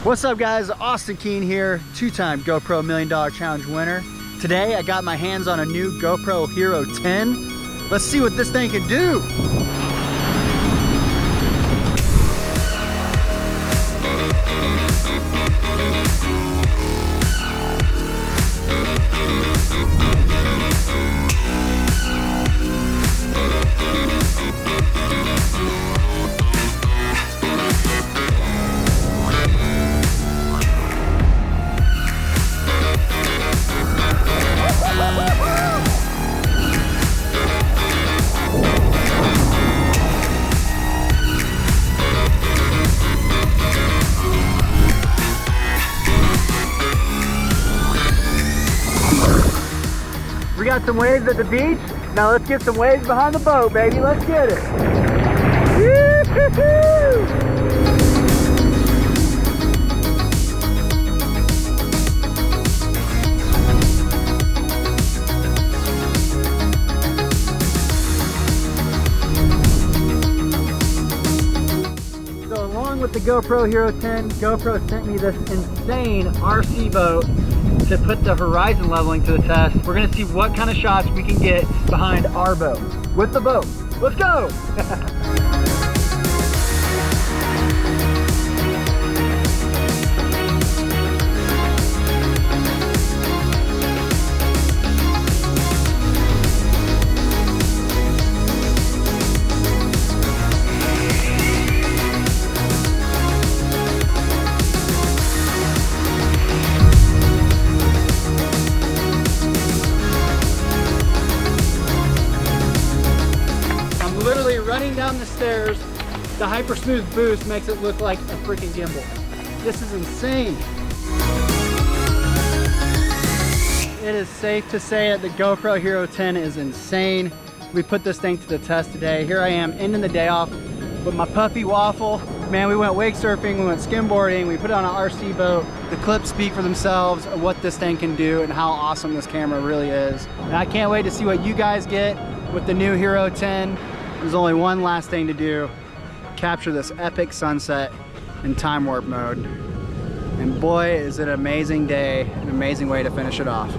What's up guys, Austin Keene here, two-time GoPro $1 Million Challenge winner. Today I got my hands on a new GoPro Hero 10. Let's see what this thing can do. We got some waves at the beach. Now let's get some waves behind the boat, baby. Let's get it. So along with the GoPro Hero 10, GoPro sent me this insane RC boat to put the horizon leveling to the test. We're gonna see what kind of shots we can get behind our boat, with the boat. Let's go! Literally running down the stairs. The HyperSmooth boost makes it look like a freaking gimbal. This is insane. It is safe to say that the GoPro Hero 10 is insane. We put this thing to the test today. Here I am ending the day off with my puppy Waffle. Man, we went wake surfing, we went skimboarding, we put it on an RC boat. The clips speak for themselves of what this thing can do and how awesome this camera really is. And I can't wait to see what you guys get with the new Hero 10. There's only one last thing to do. Capture this epic sunset in TimeWarp mode. And boy, is it an amazing day, an amazing way to finish it off.